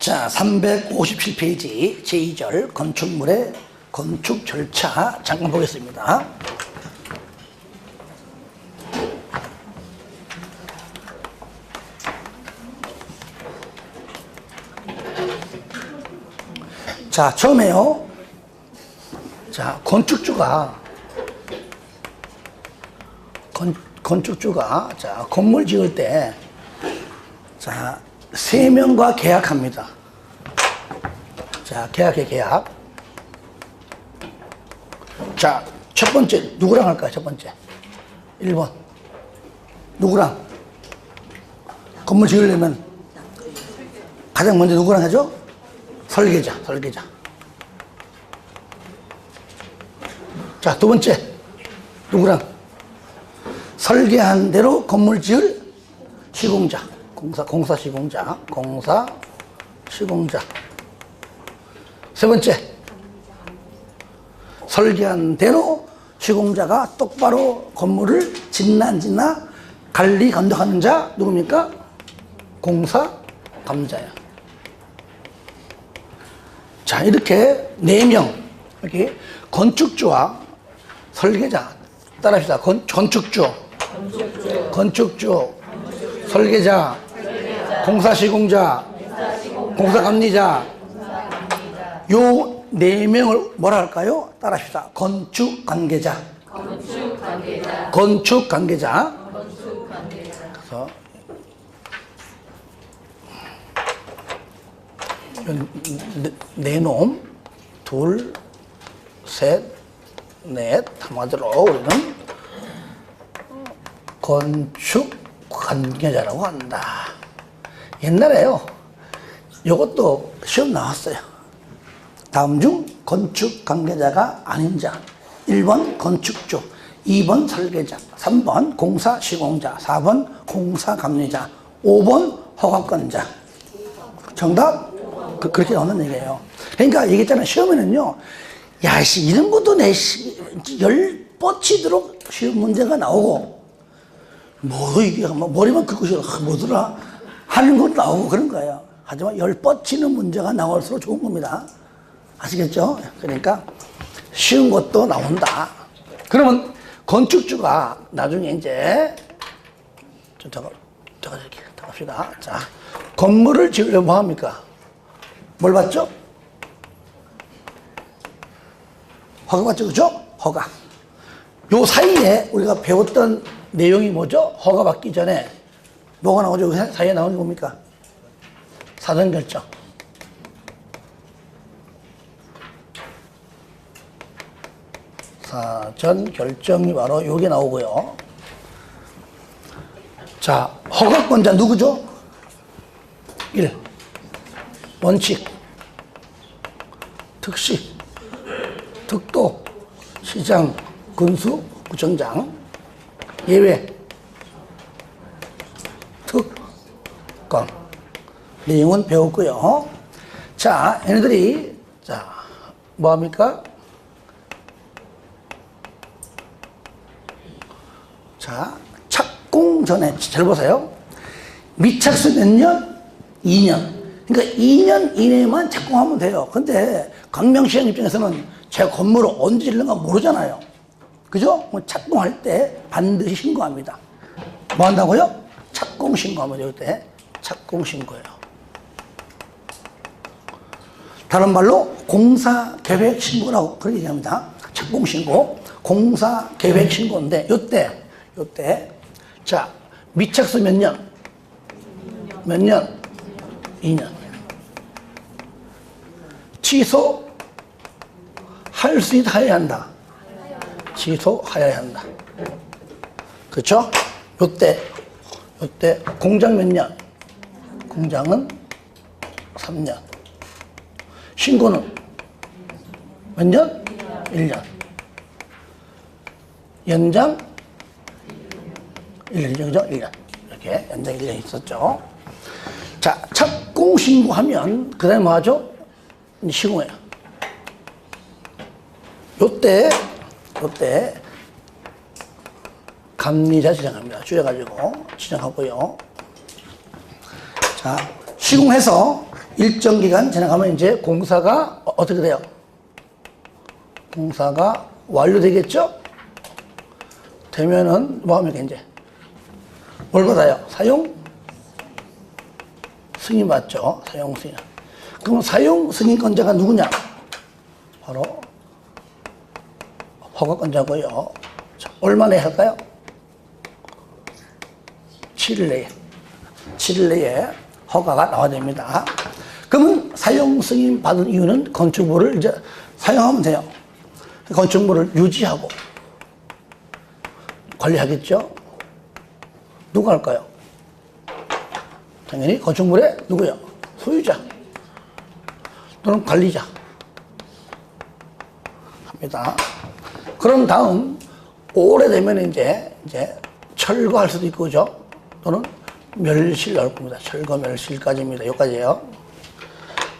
자, 357페이지 제2절 건축물의 건축 절차 잠깐 보겠습니다. 자, 처음에요. 자, 건축주가 자, 건물 지을 때 자, 3명과 계약합니다. 자, 계약. 자, 첫 번째 누구랑 할까요? 첫 번째 1번 누구랑? 건물 지으려면 가장 먼저 누구랑 하죠? 설계자. 자, 두 번째 누구랑? 설계한 대로 건물 지을 시공자, 공사 시공자. 세 번째, 설계한 대로 시공자가 똑바로 건물을 짓나 안 짓나 관리 감독하는 자 누굽니까? 공사 감자야. 자, 이렇게 4명, 이렇게 건축주와 설계자, 따라합시다. 건축주, 설계자, 공사시공자, 공사감리자, 요 4명을 뭐라 할까요? 따라합시다. 건축관계자. 그래서 네 놈, 둘, 셋, 넷, 한마디로 우리는 건축관계자라고 한다. 옛날에요, 이것도 시험 나왔어요. 다음 중 건축관계자가 아닌 자: 1번 건축주, 2번 설계자, 3번 공사시공자, 4번 공사감리자, 5번 허가권자. 정답? 그렇게 나오는 얘기예요. 그러니까 얘기했잖아요. 시험에는요, 야씨 이런 것도 열 뻗치도록 시험 문제가 나오고, 이게 머리만 긁고 뭐더라 하는 것도 나오고 그런 거예요. 하지만 열 뻗치는 문제가 나올수록 좋은 겁니다. 아시겠죠? 그러니까 쉬운 것도 나온다. 그러면 건축주가 나중에 이제 좀 더 갑시다. 자, 건물을 지으려면 뭐 합니까? 뭘 받죠? 허가 받죠, 그죠? 허가. 요 사이에 우리가 배웠던 내용이 뭐죠? 허가 받기 전에 뭐가 나오죠? 그 사이에 나오는 게 뭡니까? 사전결정. 사전결정이 바로 요게 나오고요. 자, 허가권자 누구죠? 1. 원칙, 특식, 특도, 시장, 군수, 구청장. 예외, 특권. 내용은 배웠고요. 자, 얘네들이 자, 뭐합니까? 자, 착공 전에 잘 보세요. 미착수 몇 년? 2년. 그러니까 2년 이내만 착공하면 돼요. 근데 광명시장 입장에서는 제가 건물을 언제 짓는가 모르잖아요. 그죠? 착공할 때 반드시 신고합니다. 뭐 한다고요? 착공 신고하면 이때 착공 신고예요. 다른 말로 공사 계획 신고라고 그렇게 얘기합니다. 착공 신고, 공사 계획 신고인데 요때 자, 미착수 몇 년? 2년. 취소할 수 있다, 해야 한다. 취소하여야 한다. 그렇죠? 요때 공장 몇 년? 공장은 3년. 신고는 몇 년? 1년. 연장 1년이죠? 1년. 이렇게 연장 1년 있었죠. 자, 착공 신고하면 그 다음에 뭐 하죠? 시공해요. 요때 감리자 지정합니다. 줄여가지고 지정하고요. 자, 시공해서 일정 기간 지나가면 이제 공사가 어떻게 돼요? 공사가 완료되겠죠? 되면은 뭐 하면 이제 뭘 받아요? 사용 승인 받죠. 사용 승인. 그럼 사용 승인권자가 누구냐? 바로 허가권자고요. 자, 얼마 내에 할까요? 7일 내에. 7일 내에 허가가 나와야 됩니다. 그러면 사용 승인 받은 이유는 건축물을 이제 사용하면 돼요. 건축물을 유지하고 관리하겠죠? 누가 할까요? 당연히 건축물의 누구요? 소유자 또는 관리자 합니다. 그런 다음 오래되면 이제 철거할 수도 있고, 그죠? 또는 멸실 나올 겁니다. 철거, 멸실까지입니다. 여기까지예요.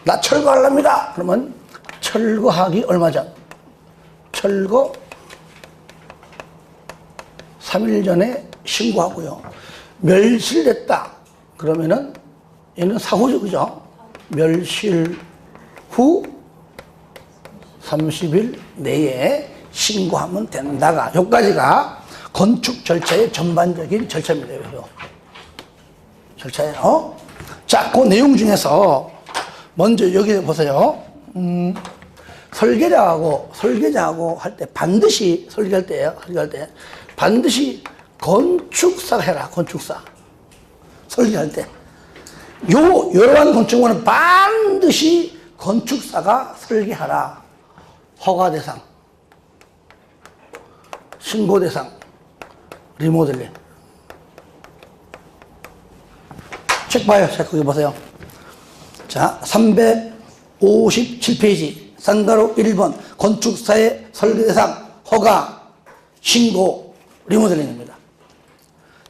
나 철거하랍니다. 그러면 철거하기 얼마 전? 철거 3일 전에 신고하고요. 멸실됐다. 그러면은 얘는 사후죠, 그죠? 멸실 후 30일 내에 신고하면 된다가, 여기까지가 건축 절차의 전반적인 절차입니다. 그래서 절차예요. 자, 그 내용 중에서 먼저 여기 보세요. 설계자하고 할 때 반드시 설계할 때 반드시 건축사가 해라. 건축사 설계할 때 이러한 건축물은 반드시 건축사가 설계하라. 허가 대상, 신고 대상, 리모델링. 책 봐요. 책 거기 보세요. 자, 357페이지 쌍가로 1번 건축사의 설계 대상, 허가, 신고, 리모델링입니다.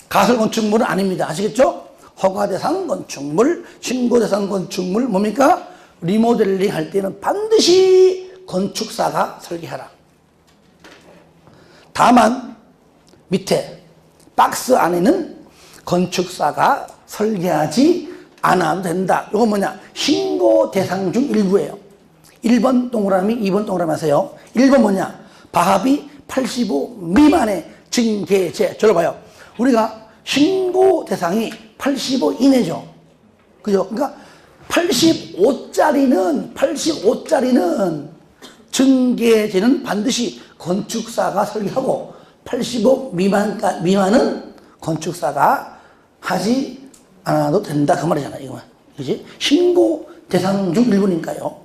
가설 건축물은 아닙니다. 아시겠죠? 허가 대상 건축물, 신고 대상 건축물 뭡니까? 리모델링 할 때는 반드시 건축사가 설계하라. 다만 밑에 박스 안에는 건축사가 설계하지 않아도 된다. 이건 뭐냐? 신고 대상 중 일부예요. 1번 동그라미, 2번 동그라미 하세요. 1번 뭐냐? 바합이 85 미만의 증계제. 들어봐요. 우리가 신고 대상이 85 이내죠. 그죠? 그러니까 85짜리는 증계제는 반드시 건축사가 설계하고 85 미만은 건축사가 하지 않아도 된다. 그 말이잖아, 이거. 그지? 신고 대상 중 일부니까요.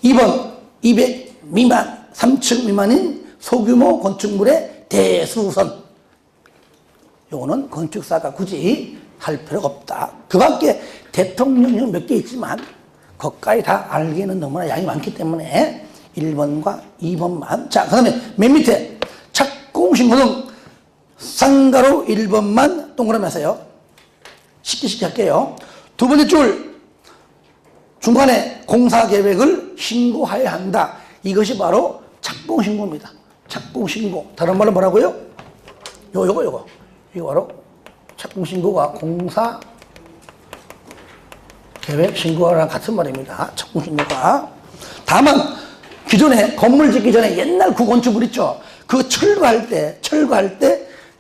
2번, 200 미만, 3층 미만인 소규모 건축물의 대수선. 요거는 건축사가 굳이 할 필요가 없다. 그 밖에 대통령령 몇 개 있지만, 그것까지 다 알기에는 너무나 양이 많기 때문에 1번과 2번만. 자, 그 다음에 맨 밑에 착공신고 등 쌍가로 1번만 동그라미 하세요. 쉽게 할게요. 두 번째 줄, 중간에 공사계획을 신고해야 한다. 이것이 바로 착공신고입니다. 착공신고. 다른 말로 뭐라고요? 이거 바로 착공신고가 공사계획 신고랑 같은 말입니다. 착공신고가. 다만 기존에 건물 짓기 전에 옛날 구건축물 있죠. 그 철거할 때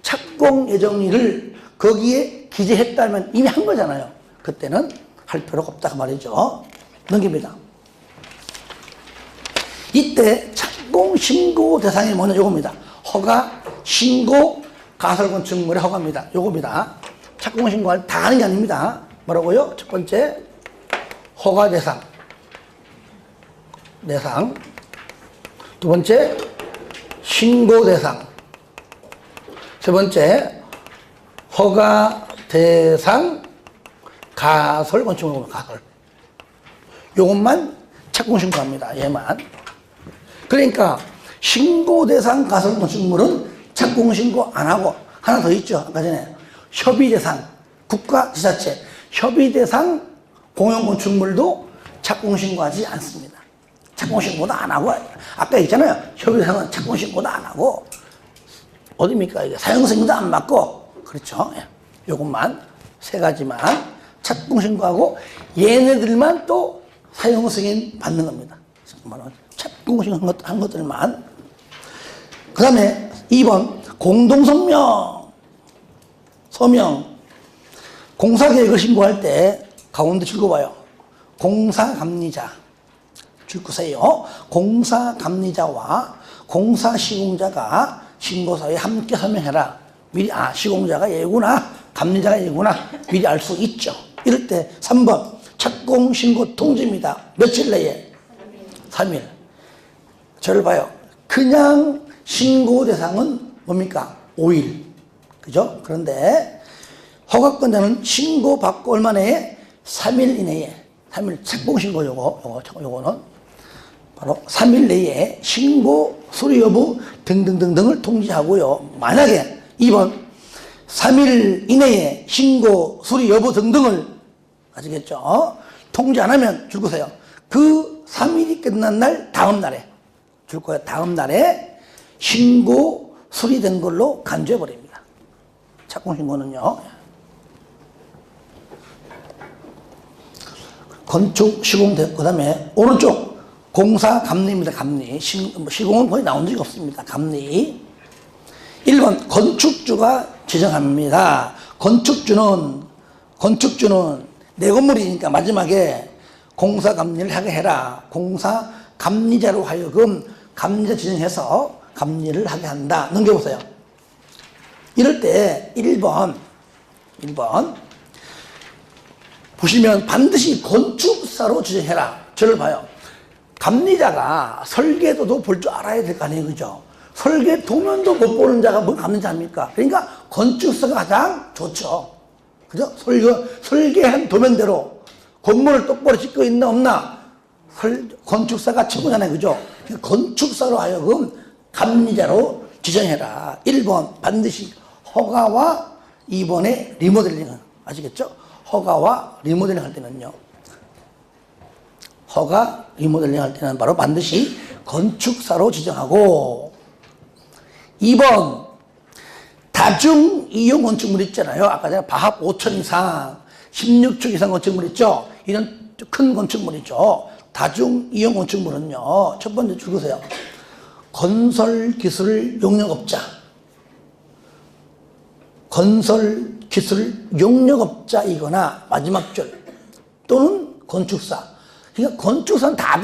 착공 예정일을 거기에 기재했다면 이미 한 거잖아요. 그때는 할 필요가 없다 그 말이죠. 넘깁니다. 이때 착공 신고 대상이 뭐냐? 요겁니다. 허가, 신고, 가설 건축물의 허가입니다. 요겁니다. 착공 신고할 다 하는 게 아닙니다. 뭐라고요? 첫 번째 허가 대상. 두 번째 신고 대상. 세 번째 허가 대상 가설 건축물. 가설. 요것만 착공 신고합니다. 얘만. 그러니까 신고 대상 가설 건축물은 착공 신고 안 하고, 하나 더 있죠. 아까 전에 협의 대상 국가 지자체 협의 대상 공용 건축물도 착공 신고하지 않습니다. 착공 신고도 안 하고, 아까 있잖아요. 협의 대상은 착공 신고도 안 하고, 어디입니까? 이게 사용 승인도 안 받고, 그렇죠. 요것만 세 가지만 착공 신고하고 얘네들만 또 사용 승인 받는 겁니다. 착공 신고 한 것들만. 그 다음에 2번 공동성명 서명. 공사계획을 신고할 때 가운데 줄거봐요. 공사감리자 줄거세요. 공사감리자와 공사시공자가 신고서에 함께 서명해라. 미리 시공자가 얘구나 감리자가 얘구나 미리 알 수 있죠. 이럴 때 3번 착공신고 통지입니다. 며칠 내에? 3일. 저를 봐요. 그냥 신고 대상은 뭡니까? 5일. 그죠? 그런데 허가권자는 신고받고 얼마 내에? 3일 이내에. 3일 착공신고 요거는 바로 3일 내에 신고 수리 여부 등등등등을 통지하고요. 만약에 2번 3일 이내에 신고 수리 여부 등등을 아시겠죠? 통지 안 하면 줄 거세요. 그 3일이 끝난 날 다음 날에 줄 거예요. 다음 날에 신고 수리된 걸로 간주해 버립니다. 착공신고는요. 건축 시공 그 다음에 오른쪽 공사 감리입니다. 감리. 시공은 거의 나온 적이 없습니다. 감리. 1번 건축주가 지정합니다. 건축주는 내 건물이니까 마지막에 공사 감리를 하게 해라. 공사 감리자로 하여금 감리자 지정해서 감리를 하게 한다. 넘겨보세요. 이럴 때 1번 보시면 반드시 건축사로 지정해라. 저를 봐요. 감리자가 설계도도 볼 줄 알아야 될 거 아니에요. 그죠? 설계 도면도 못 보는 자가 뭘 감리자입니까? 그러니까 건축사가 가장 좋죠. 그죠? 설계한 도면대로 건물을 똑바로 짓고 있나 없나 건축사가 최고잖아요. 그죠? 건축사로 하여금 감리자로 지정해라. 1번 반드시 허가와 2번에 리모델링은 아시겠죠? 허가와 리모델링 할 때는요. 허가 리모델링 할 때는 바로 반드시 건축사로 지정하고 2번 다중 이용 건축물 있잖아요. 아까 제가 바합 5천 이상 16층 이상 건축물 있죠. 이런 큰 건축물이죠. 다중 이용 건축물은요. 첫 번째 줄거세요. 건설기술 용역업자 건설기술 용역업자이거나 마지막 줄 또는 건축사. 그러니까 건축사는 다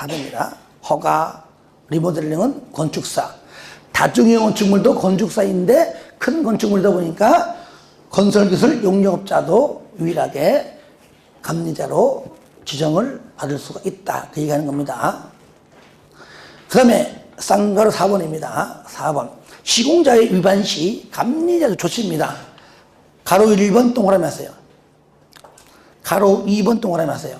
됩니다. 허가, 리모델링은 건축사. 다중이용 건축물도 건축사인데 큰 건축물이다 보니까 건설기술 용역업자도 유일하게 감리자로 지정을 받을 수가 있다. 그 얘기하는 겁니다. 그 다음에 쌍가루 4번입니다. 4번. 시공자의 위반 시 감리자도 조치입니다. 가로 1번 동그라미 하세요. 가로 2번 동그라미 하세요.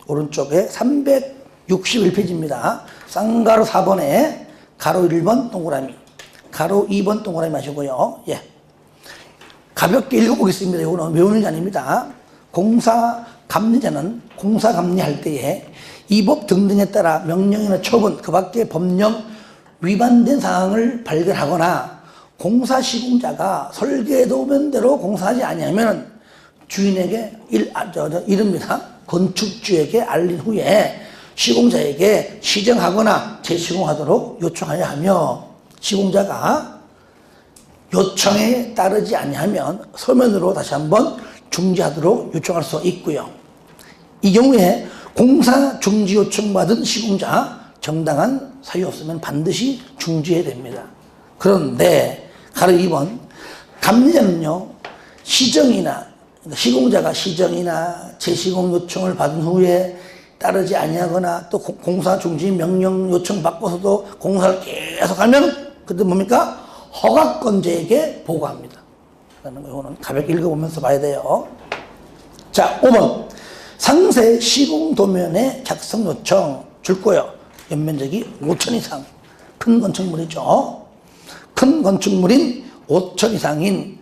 오른쪽에 361페이지입니다. 쌍가로 4번에 가로 1번 동그라미, 가로 2번 동그라미 하시고요. 예. 가볍게 읽어보겠습니다. 이거는 외우는 게 아닙니다. 공사 감리자는 공사 감리할 때에 이 법 등등에 따라 명령이나 처분, 그 밖에 법령 위반된 사항을 발견하거나 공사 시공자가 설계도면대로 공사하지 아니하면 주인에게 이릅니다. 건축주에게 알린 후에 시공자에게 시정하거나 재시공하도록 요청하여 하며 시공자가 요청에 따르지 아니하면 서면으로 다시 한번 중지하도록 요청할 수 있고요. 이 경우에 공사 중지 요청받은 시공자 정당한 사유 없으면 반드시 중지해야 됩니다. 그런데 가로 2번 감리자는요 시정이나 시공자가 시정이나 재시공 요청을 받은 후에 따르지 아니하거나 또 공사 중지 명령 요청 받고서도 공사를 계속하면 그때 뭡니까? 허가권자에게 보고합니다. 이거는 가볍게 읽어보면서 봐야 돼요. 자, 5번 상세 시공 도면의 작성 요청 줄 거예요. 연면적이 5천 이상 큰 건축물이죠. 큰 건축물인 5천 이상인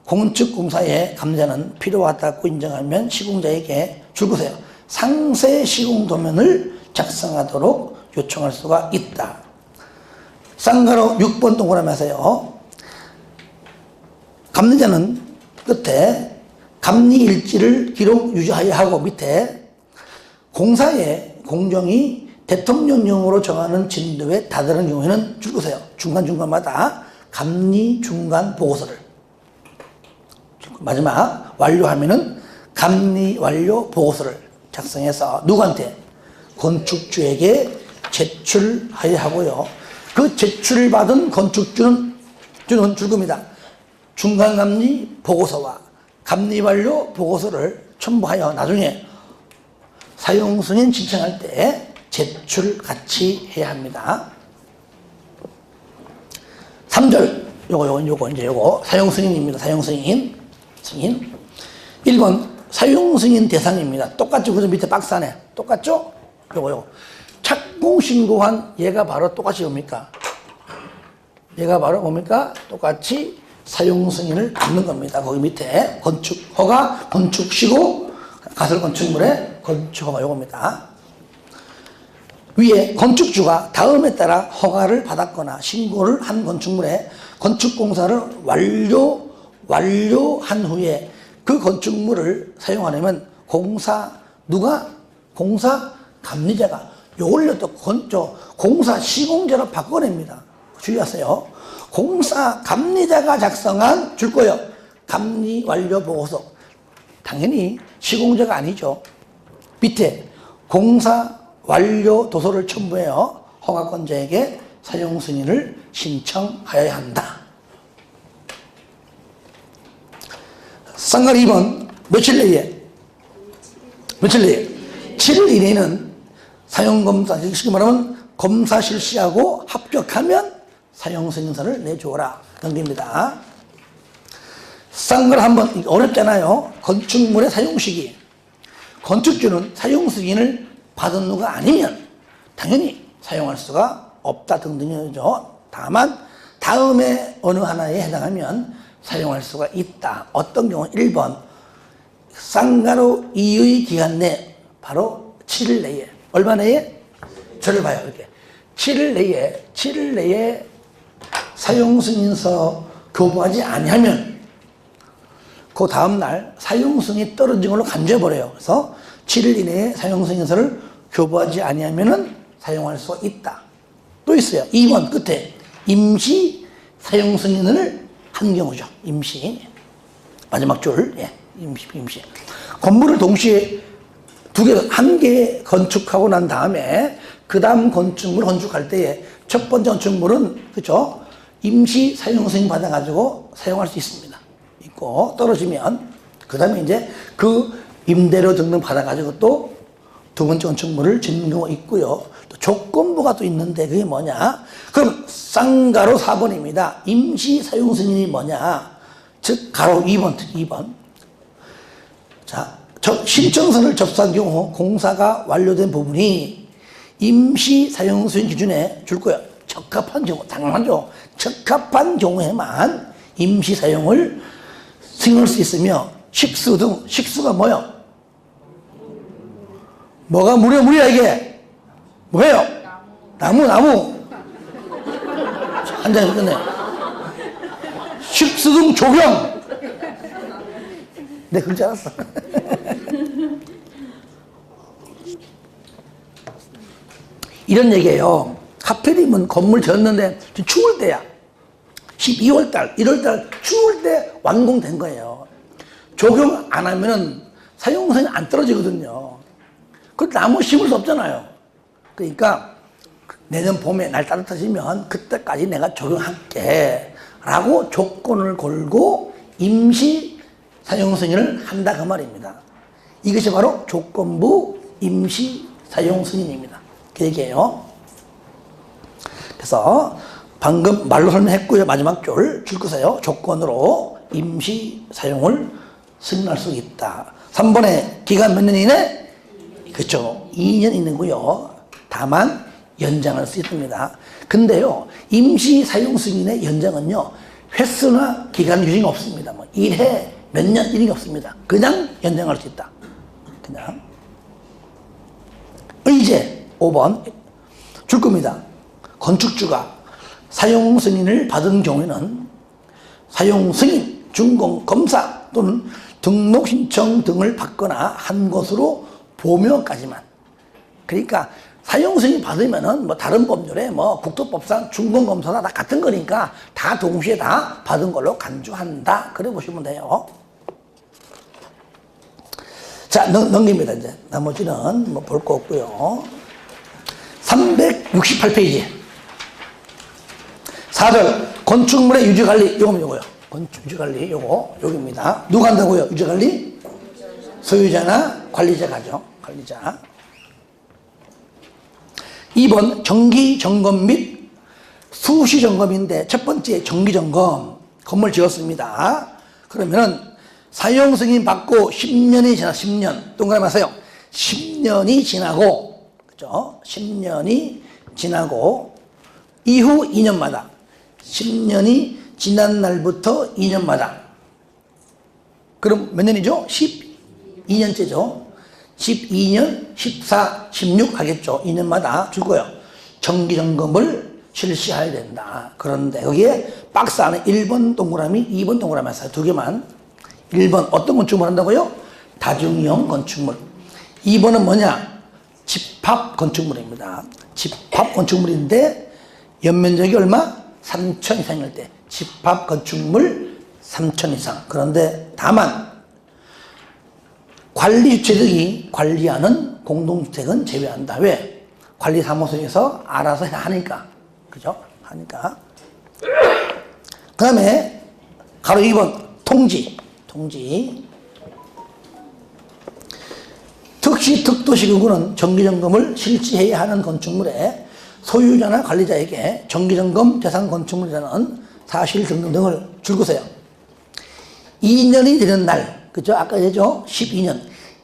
건축공사의 감리자는 필요와 같다고 인정하면 시공자에게 줄 거세요. 상세 시공 도면을 작성하도록 요청할 수가 있다. 쌍가로 6번 동그라미 하세요. 감리자는 끝에 감리일지를 기록 유지하여야 하고, 밑에 공사의 공정이 대통령령으로 정하는 진도에 다다른 경우에는 줄거세요. 중간중간마다 감리 중간 보고서를. 마지막 완료하면은 감리 완료 보고서를 작성해서 누구한테? 건축주에게 제출하여야 하고요. 그 제출받은 건축주는 줄 겁니다. 중간감리 보고서와 감리 완료 보고서를 첨부하여 나중에 사용승인 신청할 때 제출 같이 해야 합니다. 3절 요거 사용승인입니다. 사용승인 승인. 1번 사용승인 대상입니다. 똑같죠? 그죠? 밑에 박스 안에 똑같죠? 요거 착공신고한 얘가 바로 똑같이 뭡니까? 얘가 바로 뭡니까? 똑같이 사용승인을 받는 겁니다. 거기 밑에 건축허가, 건축시고, 가설건축물의 건축허가 요겁니다. 위에 건축주가 다음에 따라 허가를 받았거나 신고를 한 건축물에 건축공사를 완료한 후에 그 건축물을 사용하려면 공사 감리자가 요걸로 또 공사 시공자로 바꿔냅니다. 주의하세요. 공사 감리자가 작성한 줄 거예요. 감리 완료 보고서. 당연히 시공자가 아니죠. 밑에 공사 완료 도서를 첨부해요. 허가권자에게 사용 승인을 신청하여야 한다. 쌍가리 2번 며칠 내에 7일 이내에는 사용검사, 쉽게 말하면 검사 실시하고 합격하면 사용승인서를 내주어라. 넘깁니다. 쌍가리 한번 어렵잖아요. 건축물의 사용시기. 건축주는 사용승인을 받은 누가 아니면 당연히 사용할 수가 없다 등등이죠. 다만 다음에 어느 하나에 해당하면 사용할 수가 있다. 어떤 경우 1번 쌍가로 2의 기간 내 바로 7일 내에 얼마 내에? 저를 봐요. 이렇게 7일 내에 사용승인서 교부하지 아니하면 그 다음날 사용승이 떨어진 걸로 간주해버려요. 그래서 7일 이내에 사용승인서를 교부하지 아니하면 사용할 수 있다. 또 있어요. 2번 끝에 임시 사용승인을 한 경우죠. 임시. 마지막 줄. 예. 임시. 건물을 동시에 한 개 건축하고 난 다음에 그 다음 건축물을 건축할 때에 첫 번째 건축물은 그죠? 임시 사용승인 받아가지고 사용할 수 있습니다. 있고 떨어지면 그 다음에 이제 그 임대료 등등 받아가지고 또 두 번째 건축물을 짓는 경우가 있고요. 또 조건부가 또 있는데 그게 뭐냐? 그럼 쌍가로 4번입니다. 임시 사용 승인이 뭐냐? 즉 가로 2번. 자, 신청서를 접수한 경우 공사가 완료된 부분이 임시 사용 승인 기준에 줄 거예요. 적합한 경우, 당연하죠. 적합한 경우에만 임시 사용을 승인할 수 있으며 식수가 뭐요? 뭐가 물이야 이게? 뭐예요? 나무. 한 장에서 끝내. 식수 등 조경. 네, 그렇지 않았어. 이런 얘기예요. 하필이면 건물 지었는데 추울 때야. 12월달, 1월달 추울 때 완공된 거예요. 조경 안 하면은 사용성이 안 떨어지거든요. 그 나무 심을 수 없잖아요. 그러니까 내년 봄에 날 따뜻해지면 그때까지 내가 적용할게 라고 조건을 걸고 임시 사용 승인을 한다 그 말입니다. 이것이 바로 조건부 임시 사용 승인입니다. 그 얘기예요. 그래서 방금 말로 설명했고요. 마지막 줄 거세요. 조건으로 임시 사용을 승인할 수 있다. 3번에 기간 몇 년 이내? 그렇죠. 2년 있는고요. 다만 연장할 수 있습니다. 근데요, 임시 사용 승인의 연장은요, 횟수나 기간 규정이 없습니다. 뭐 1회 몇 년 이런 게 없습니다. 그냥 연장할 수 있다. 그냥. 의제 5번 줄 겁니다. 건축주가 사용 승인을 받은 경우에는 사용 승인, 준공, 검사 또는 등록 신청 등을 받거나 한 것으로 보면까지만. 그러니까 사용승인 받으면은 뭐 다른 법률에 뭐 국토법상 준공검사나 다 같은 거니까 다 동시에 다 받은 걸로 간주한다. 그래 보시면 돼요. 자, 넘깁니다. 이제 나머지는 뭐 볼 거 없고요. 368페이지 4절 건축물의 유지관리. 요거요. 유지관리 요거 여기입니다. 누가 한다고요? 유지관리? 소유자나 관리자가 하죠. 관리자. 2번 정기점검 및 수시점검인데 첫 번째 정기점검. 건물 지었습니다. 그러면은 사용승인 받고 10년이 지나 10년 동그라미 하세요. 10년이 지나고, 그죠? 10년이 지나고 이후 2년마다 10년이 지난 날부터 2년마다. 그럼 몇 년이죠? 12년째죠. 12년, 14, 16 하겠죠. 2년마다 줄 거예요. 정기점검을 실시해야 된다. 그런데 거기에 박스 안에 1번 동그라미, 2번 동그라미 하세요. 두 개만. 1번 어떤 건축물 한다고요? 다중이용 건축물. 2번은 뭐냐? 집합 건축물입니다. 집합 건축물인데 연면적이 얼마? 3천 이상일 때 집합 건축물 3천 이상. 그런데 다만 관리주체들이 관리하는 공동주택은 제외한다. 왜? 관리사무소에서 알아서 하니까. 그죠? 하니까. 그 다음에 가로 2번 통지. 특시 특도시군은 정기점검을 실시해야 하는 건축물에 소유자나 관리자에게 정기점검 대상 건축물이라는 사실 등등을 줄거세요. 2년이 되는 날, 그죠? 아까 얘기했죠? 12년.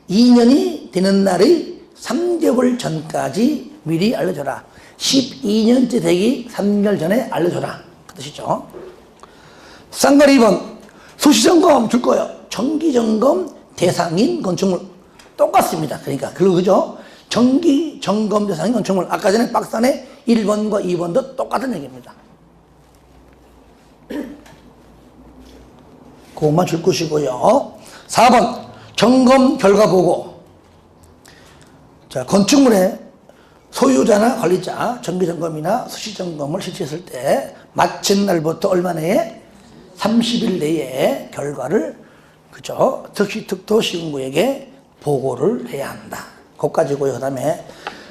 2년이 되는 날의 3개월 전까지 미리 알려줘라. 12년째 되기 3개월 전에 알려줘라. 그 뜻이죠. 쌍가리 2번. 수시점검 줄 거예요. 정기점검 대상인 건축물. 똑같습니다. 그러니까, 그죠? 정기점검 대상인 건축물. 아까 전에 박스 안에 1번과 2번도 똑같은 얘기입니다. 그것만 줄 것이고요. 4번. 점검 결과 보고. 자, 건축물의 소유자나 관리자 정기점검이나 수시점검을 실시했을 때 마친 날부터 얼마 내에? 30일 내에 결과를, 그죠? 특시 특도 시군구에게 보고를 해야 한다. 그것까지고요. 그 다음에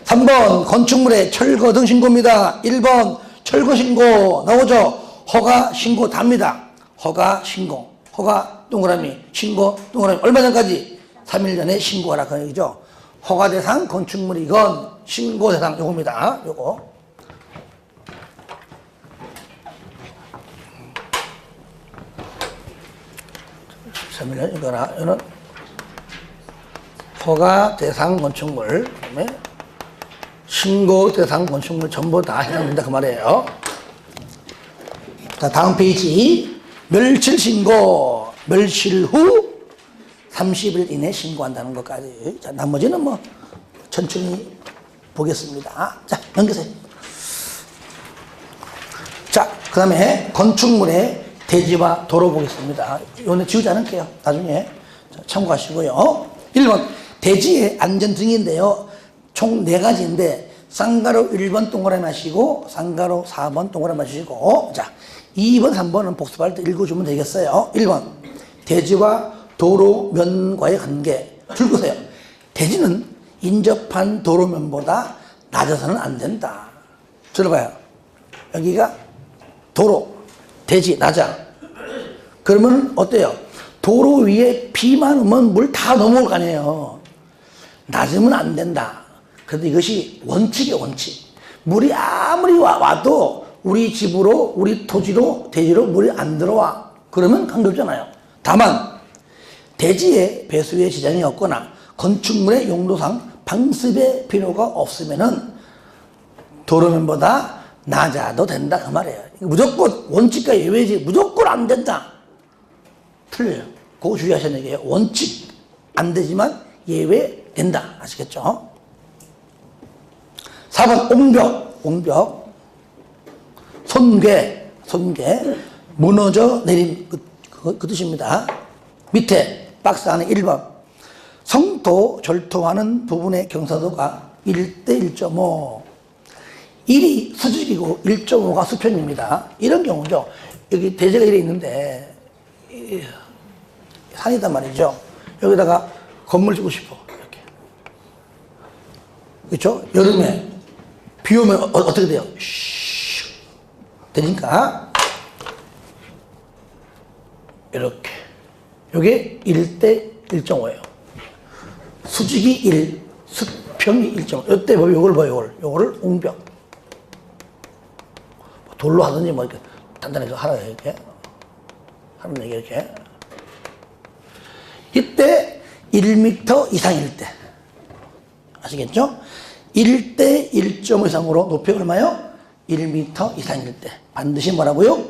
3번 건축물의 철거 등 신고입니다. 1번 철거 신고 나오죠? 허가 신고 답니다. 허가 신고. 허가 동그라미, 신고 동그라미. 얼마 전까지? 3일 전에 신고하라. 그 얘기죠. 허가 대상 건축물이건 신고 대상 요겁니다. 요거. 이거는 허가 대상 건축물, 그다음에 신고 대상 건축물 전부 다 해당된다 그 말이에요. 자, 다음 페이지. 멸실 신고. 멸실 후 30일 이내 신고한다는 것까지. 자, 나머지는 뭐 천천히 보겠습니다. 자, 넘기세요. 자, 그 다음에 건축물의 대지와 도로 보겠습니다. 이거는 지우지 않을게요. 나중에 참고하시고요. 1번 대지의 안전등인데요. 총 4가지인데 쌍가로 1번 동그라미 하시고 쌍가로 4번 동그라미 하시고. 자, 2번 3번은 복습할 때 읽어주면 되겠어요. 1번 대지와 도로면과의 관계 줄거세요. 대지는 인접한 도로면보다 낮아서는 안 된다. 들어봐요. 여기가 도로, 대지 낮아. 그러면 어때요? 도로 위에 비만 오면 물 다 넘어올 거 아니에요. 낮으면 안 된다. 그런데 이것이 원칙이에요, 원칙. 물이 아무리 와도 우리 집으로, 우리 토지로, 대지로 물이 안 들어와. 그러면 관계없잖아요. 다만 대지에 배수의 지장이 없거나 건축물의 용도상 방습의 필요가 없으면은 도로면보다 낮아도 된다 그 말이에요. 무조건 원칙과 예외지 무조건 안 된다. 틀려요. 그거 주의하셔야 돼요. 원칙 안 되지만 예외 된다. 아시겠죠? 4번 옹벽 손괴 무너져 내린 그 뜻입니다. 밑에 박스 안에 1번. 성도 절토하는 부분의 경사도가 1대 1.5. 1이 수직이고 1.5가 수평입니다. 이런 경우죠. 여기 대지가 이래 있는데, 산이단 말이죠. 여기다가 건물 짓고 싶어. 이렇게. 그렇죠? 여름에 비 오면 어떻게 돼요? 쉬 되니까 이렇게. 요게 1대 1.5예요. 수직이 1, 수평이 1.5. 이때 보면 요걸 봐요. 요거를 옹벽. 돌로 하든지 뭐 이렇게 단단하게 하라 이렇게. 하는 얘기 이렇게. 이때 1m 이상일 때. 아시겠죠? 1대 1.5 이상으로 높이 얼마요? 1m 이상일 때. 반드시 뭐라고요?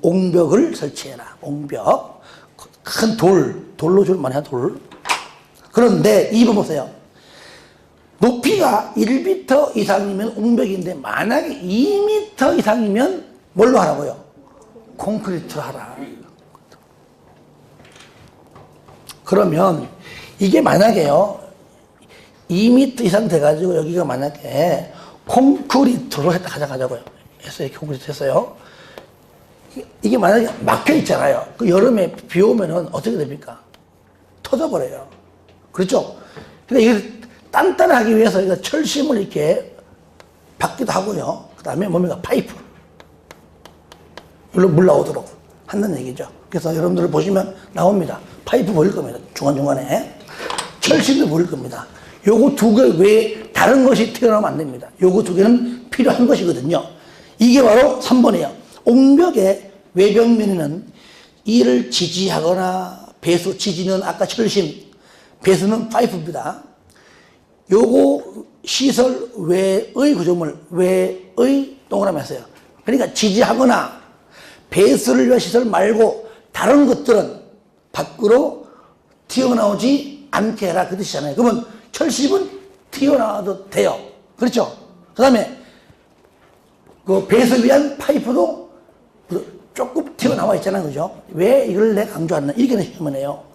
옹벽을 설치해라. 옹벽. 큰 돌로 줄 만한 돌. 그런데 2번 보세요. 높이가 1m 이상이면 옹벽인데 만약에 2m 이상이면 뭘로 하라고요? 콘크리트로 하라. 그러면 이게 만약에요 2m 이상 돼가지고 여기가 만약에 콘크리트로 가져가자고요. 했어요. 콘크리트 했어요. 이게 만약에 막혀 있잖아요. 그 여름에 비 오면은 어떻게 됩니까? 터져버려요. 그렇죠? 그러니까 이게 단단하기 위해서 이거 철심을 이렇게 받기도 하고요. 그 다음에 뭡니까? 파이프. 이걸로 물 나오도록 한다는 얘기죠. 그래서 여러분들 보시면 나옵니다. 파이프 보일 겁니다. 중간중간에. 철심도 보일 겁니다. 요거 두 개 외에 다른 것이 튀어나오면 안 됩니다. 요거 두 개는 필요한 것이거든요. 이게 바로 3번이에요. 옹벽의 외벽면에는 이를 지지하거나 배수, 지지는 아까 철심, 배수는 파이프입니다. 요거 시설 외의 구조물, 외의 동그라미 했어요. 그러니까 지지하거나 배수를 위한 시설 말고 다른 것들은 밖으로 튀어나오지 않게 해라. 그 뜻이잖아요. 그러면 철심은 튀어나와도 돼요. 그렇죠? 그 다음에 그 배수 위한 파이프도 조금 튀어나와 있잖아요. 그죠? 왜 이걸 내가 강조하나? 이렇게 시험을 해요.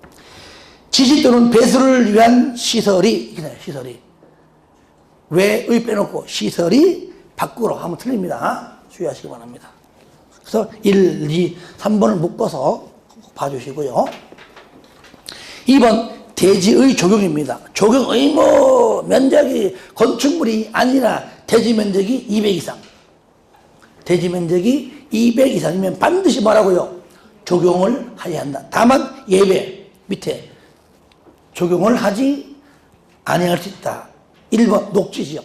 지지 또는 배수를 위한 시설이, 시설이. 외의 빼놓고 시설이 밖으로 하면 틀립니다. 주의하시기 바랍니다. 그래서 1, 2, 3번을 묶어서 봐주시고요. 2번 대지의 조경입니다. 조경 의무 면적이 건축물이 아니라 대지 면적이 200 이상. 대지 면적이 200 이상이면 반드시 뭐라고요? 적용을 하여야 한다. 다만 예외 밑에 적용을 하지 아니할 수 있다. 1번 녹지지역.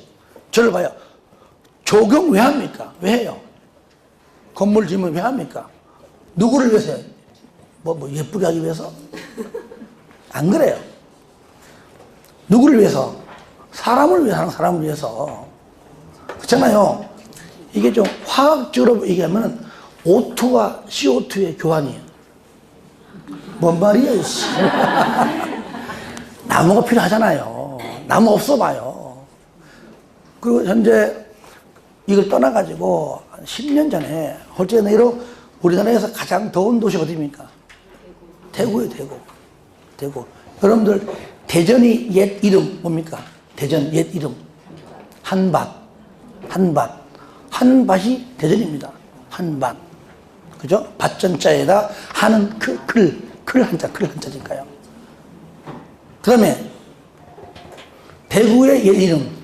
저를 봐요. 적용 왜 합니까? 왜 해요? 건물 지으면 왜 합니까? 누구를 위해서 해요? 뭐 예쁘게 하기 위해서? 안 그래요. 누구를 위해서? 사람을 위해서, 사람을 위해서. 그렇잖아요. 이게 좀 화학적으로 얘기하면 O2와 CO2의 교환이에요. 뭔 말이야, 이씨. 나무가 필요하잖아요. 나무 없어 봐요. 그리고 현재 이걸 떠나가지고 10년 전에 홀째 내로 우리나라에서 가장 더운 도시 어디입니까? 대구예요, 대구. 대구. 여러분들 대전이 옛 이름 뭡니까? 대전 옛 이름. 한밭. 한밭. 한밭이 대전입니다. 한밭. 그죠? 밭전자에다 하는 클 한자니까요. 그 다음에 대구의 옛 이름.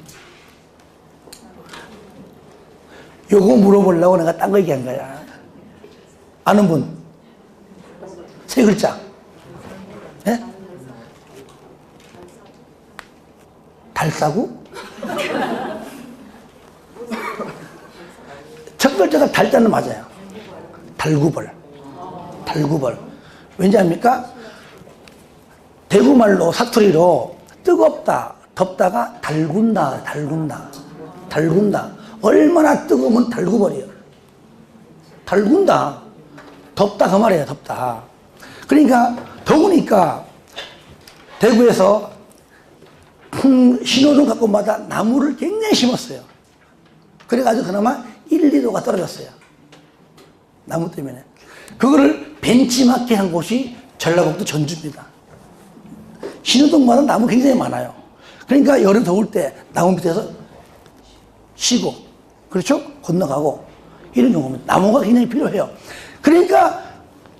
요거 물어보려고 내가 딴 거 얘기한 거야. 아는 분? 세 글자. 예? 달사구? 첫 글자가 달자는 맞아요. 달구벌. 달구벌. 왠지 압니까? 대구말로 사투리로 뜨겁다, 덥다가 달군다, 달군다. 달군다. 얼마나 뜨거우면 달구벌이에요. 달군다. 덥다 그 말이에요. 덥다. 그러니까 더우니까 대구에서 신호등 갖고마다 나무를 굉장히 심었어요. 그래가지고 그나마 1, 2도가 떨어졌어요. 나무 때문에. 그거를 벤치마킹 한 곳이 전라북도 전주입니다. 신호등마다 나무 굉장히 많아요. 그러니까 여름 더울 때 나무 밑에서 쉬고, 그렇죠? 건너가고, 이런 경우입니다. 나무가 굉장히 필요해요. 그러니까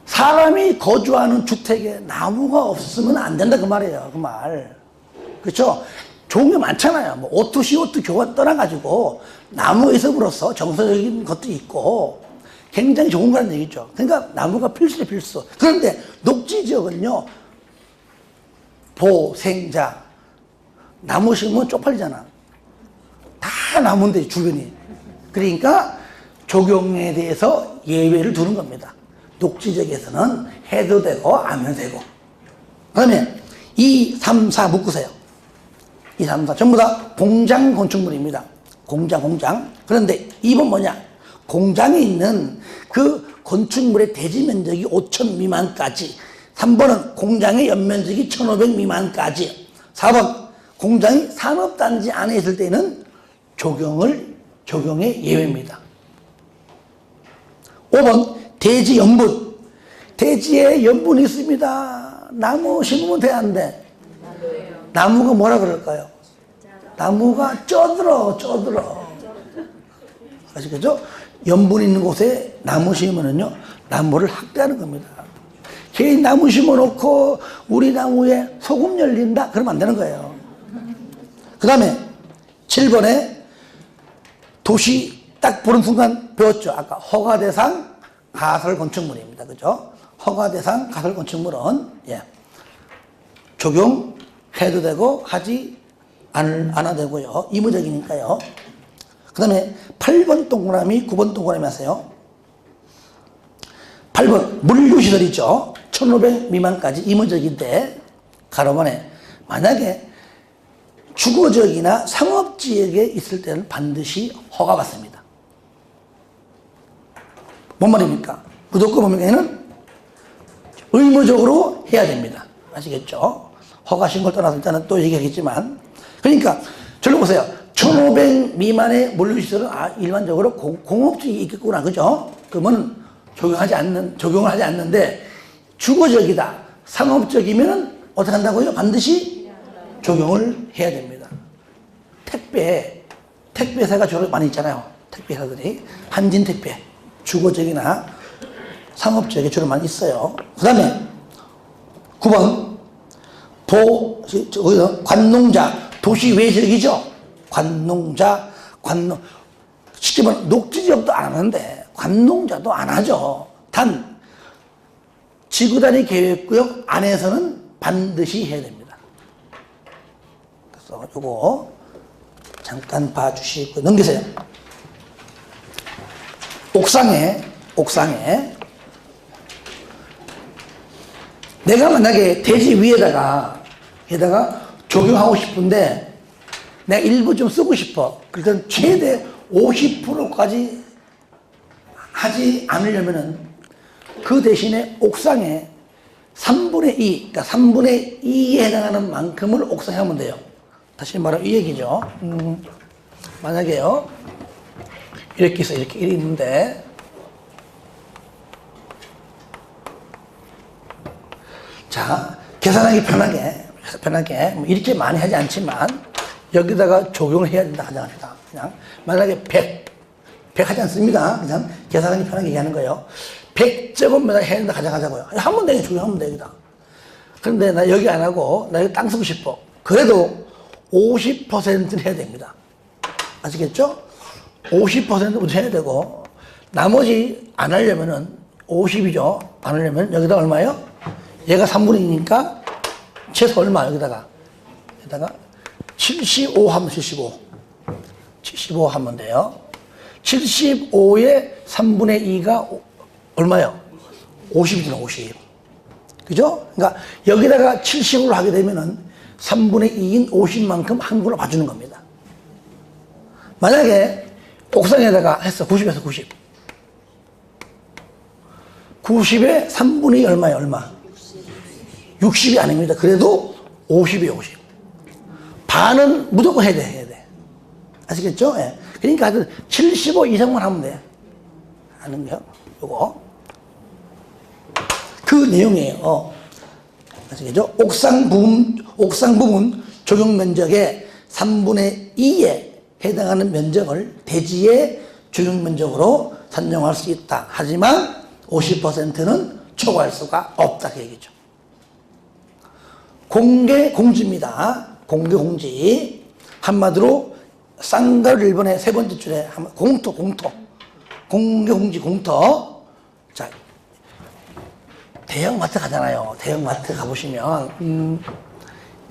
사람이 거주하는 주택에 나무가 없으면 안 된다, 그 말이에요. 그 말. 그렇죠? 좋은 게 많잖아요. 뭐 오투, CO2 교환 떠나가지고 나무에서으로서 정서적인 것도 있고 굉장히 좋은 거라는 얘기죠. 그러니까 나무가 필수래, 필수. 그런데 녹지 지역은요, 보생자, 나무 심으면 쪽팔리잖아. 다 나무인데, 주변이. 그러니까 조경에 대해서 예외를 두는 겁니다. 녹지 지역에서는 해도 되고, 안 해도 되고. 그 다음에 2, 3, 4 묶으세요. 2, 3, 4 전부 다 공장 건축물입니다. 공장. 그런데 2번 뭐냐? 공장에 있는 그 건축물의 대지 면적이 5,000 미만까지. 3번은 공장의 연면적이 1,500 미만까지. 4번 공장이 산업단지 안에 있을 때는 적용의 예외입니다. 5번 대지 연분. 대지에 연분이 있습니다. 나무 심으면 돼, 안 돼? 나무가 뭐라 그럴까요? 나무가 쪄들어. 아시겠죠? 연분 있는 곳에 나무 심으면요, 나무를 학대하는 겁니다. 개인 나무 심어놓고 우리 나무에 소금 열린다? 그러면 안 되는 거예요. 그 다음에 7번에 도시 딱 보는 순간 배웠죠. 아까 허가대상 가설 건축물입니다. 그죠? 허가대상 가설 건축물은, 예, 적용해도 되고 하지 않아도 되고요. 의무적이니까요. 그 다음에 8번 동그라미, 9번 동그라미 하세요. 8번 물류시설이죠. 1,500 미만까지 의무적인데, 가로만에 만약에 주거지역이나 상업지역에 있을 때는 반드시 허가받습니다. 뭔 말입니까? 무조건 뭡니까? 의무적으로 해야 됩니다. 아시겠죠? 허가 신고를 떠나서 일단은 또 얘기하겠지만. 그러니까, 저를 보세요. 1,500 미만의 물류시설은 일반적으로 공업지역이 있겠구나. 그죠? 그러면 적용을 하지 않는데, 주거지역이다, 상업지역이면은 어떻게 한다고요? 반드시 적용을 해야 됩니다. 택배사가 주로 많이 있잖아요. 택배사들이. 한진택배. 주거지역이나 상업지역에 주로 많이 있어요. 그 다음에 9번 관농자, 도시 외 지역이죠. 쉽게 말하면 녹지지역도 안 하는데 관농자도 안 하죠. 단 지구단위 계획구역 안에서는 반드시 해야 됩니다. 그래서 요거 잠깐 봐주시고 넘기세요. 옥상에 내가 만약에 대지 위에다가 적용하고 싶은데 내가 일부 좀 쓰고 싶어. 그러니까 최대 50%까지 하지 않으려면은 그 대신에 옥상에 3분의 2, 그러니까 3분의 2에 해당하는 만큼을 옥상에 하면 돼요. 다시 말하면 이 얘기죠. 만약에요, 이렇게 있어, 이렇게 있는데, 자, 계산하기 편하게, 뭐 이렇게 많이 하지 않지만, 여기다가 적용을 해야 된다, 가정합니다. 그냥, 만약에 100 하지 않습니다. 그냥 계산하기 편하게 얘기하는 거예요. 100제곱미터 해야 된다, 가정하자고요. 하면 돼, 적용하면 돼, 여기다. 그런데 나 여기 안 하고, 나 여기 땅 쓰고 싶어. 그래도 50%는 해야 됩니다. 아시겠죠? 50%부터 해야 되고, 나머지 안 하려면은 50이죠. 안 하려면 여기다 얼마예요? 얘가 3분의 2니까 최소 얼마? 여기다가 75 하면 75 하면 돼요. 75에 3분의 2가 얼마요? 50이잖아, 50. 그죠? 그러니까 여기다가 70으로 하게 되면은 3분의 2인 50만큼 한국으로 봐주는 겁니다. 만약에 옥상에다가 했어. 90에서 90. 90에 3분의 2 얼마예요? 얼마? 60이 아닙니다. 그래도 50이에요, 50. 반은 무조건 해야 돼. 아시겠죠? 예. 그러니까 75 이상만 하면 돼. 아는 거, 요거. 그 내용이에요. 아시겠죠? 옥상 부분 적용 면적의 3분의 2에 해당하는 면적을 대지의 적용 면적으로 산정할 수 있다. 하지만 50%는 초과할 수가 없다. 그 얘기죠. 공개 공지입니다. 공개 공지. 한마디로 쌍가루 1번의 세 번째 줄에 공토. 공개 공지 공터. 자, 대형마트 가잖아요. 대형마트 가보시면,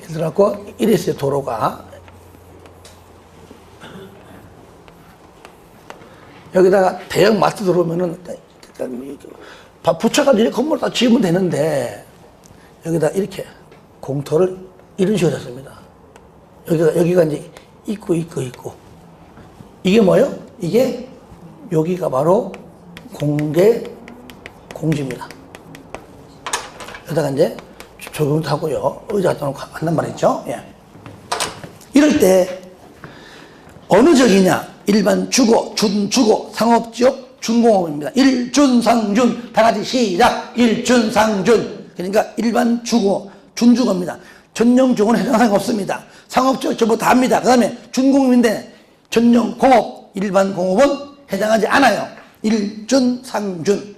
예를 들어서 이랬어요, 도로가. 여기다가 대형마트 들어오면은, 붙여가지고 건물 다 지으면 되는데, 여기다 이렇게 공터를 이런 식으로 했습니다. 여기가 이제 있고. 이게 뭐예요? 여기가 바로 공개 공지입니다. 여기다가 이제 적용도 하고요. 의자 갖다 놓고 한단 말이죠. 예. 이럴 때, 어느 지역이냐? 일반 주거, 준주거, 상업지역, 준공업입니다. 일준상준. 다 같이 시작. 일준상준. 그러니까 일반 주거, 준주거입니다. 전용주거는 해당 사항이 없습니다. 상업지역 전부 다 합니다. 그 다음에 준공업인데, 전용공업, 일반 공업은 해당하지 않아요. 일준상준.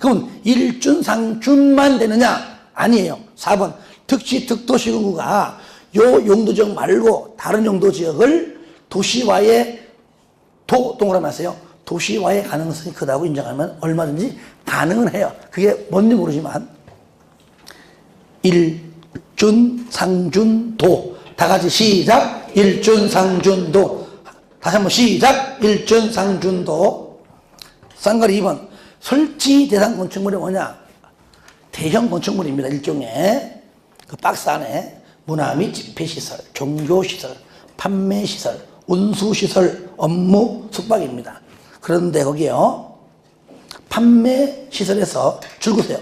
그러면 일준상준만 되느냐? 아니에요. 4번. 특시 특도시군구가 요 용도지역 말고 다른 용도지역을 도시화에 동그라미 하세요. 도시화의 가능성이 크다고 인정하면 얼마든지 가능은 해요. 그게 뭔지 모르지만 일준상준도. 다 같이 시작. 일준상준도. 다시 한번 시작. 일준상준도. 쌍가리 2번. 설치 대상 건축물이 뭐냐? 대형 건축물입니다. 일종의 그 박스 안에 문화 및 집회시설, 종교시설, 판매시설, 운수시설, 업무, 숙박입니다. 그런데 거기요, 판매시설에서 줄거세요.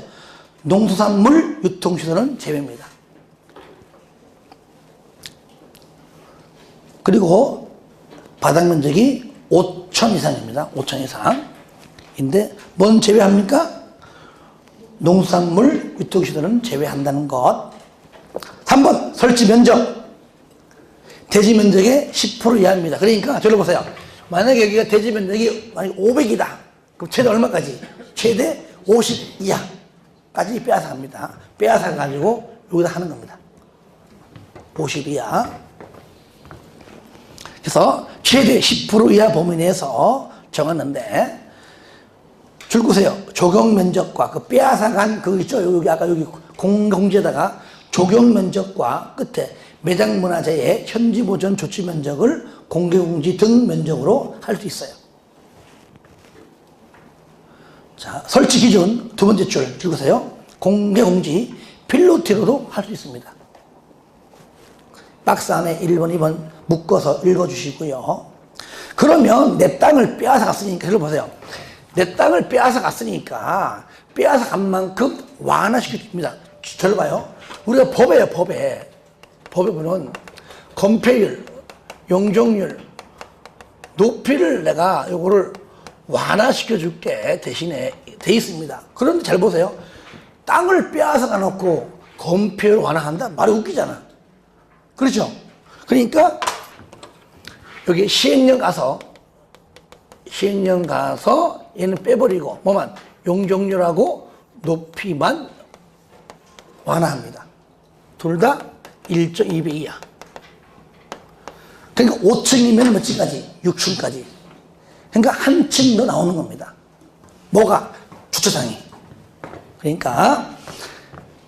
농수산물 유통시설은 제외입니다. 그리고 바닥면적이 5천 이상입니다. 5천 이상. 인데 뭔 제외합니까? 농수산물 유통시설은 제외한다는 것. 3번 설치 면적. 대지 면적의 10% 이하입니다. 그러니까 저를 보세요. 만약에 여기가 대지 면적이 만약에 500이다. 그럼 최대 얼마까지? 최대 50 이하까지 빼앗아 갑니다. 빼앗아 가지고 여기다 하는 겁니다. 50 이하. 그래서 최대 10% 이하 범위 내에서 정했는데, 줄거세요. 적용 면적과 그 빼앗아간 그 있죠. 여기 아까 여기 공지에다가 적용 면적과 끝에 매장 문화재의 현지 보존 조치 면적을 공개 공지 등 면적으로 할 수 있어요. 자, 설치 기준 두 번째 줄 줄거세요. 공개 공지 필로티로도 할 수 있습니다. 박스 안에 1번, 2번 묶어서 읽어주시고요. 그러면 내 땅을 빼앗아 갔으니까 이걸 보세요. 내 땅을 빼앗아 갔으니까 빼앗아 간 만큼 완화시켜줍니다. 저를 봐요. 우리가 법에 보면 건폐율, 용적률, 높이를 내가 요거를 완화시켜줄게 대신에 돼 있습니다. 그런데 잘 보세요. 땅을 빼앗아 가놓고 건폐율 완화한다? 말이 웃기잖아. 그렇죠? 그러니까 여기 시행령 가서 얘는 빼버리고 뭐만 용적률하고 높이만 완화합니다. 둘 다 1.2배 이하. 그러니까 5층이면 몇 층까지? 6층까지. 그러니까 한 층 더 나오는 겁니다. 뭐가? 주차장이. 그러니까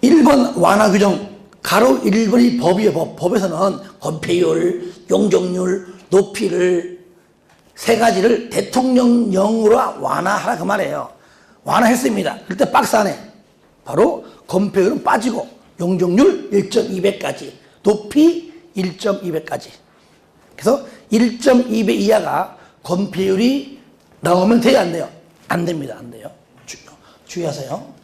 1번 완화 규정 가로 1번이 법이에요. 법에서는 건폐율, 용적률, 높이를 세 가지를 대통령령으로 완화하라 그 말이에요. 완화했습니다. 그때 박스 안에 바로 건폐율은 빠지고 용적률 1.2배까지, 높이 1.2배까지. 그래서 1.2배 이하가 건폐율이 나오면 돼요, 안 돼요? 안 됩니다. 안 돼요. 주의하세요.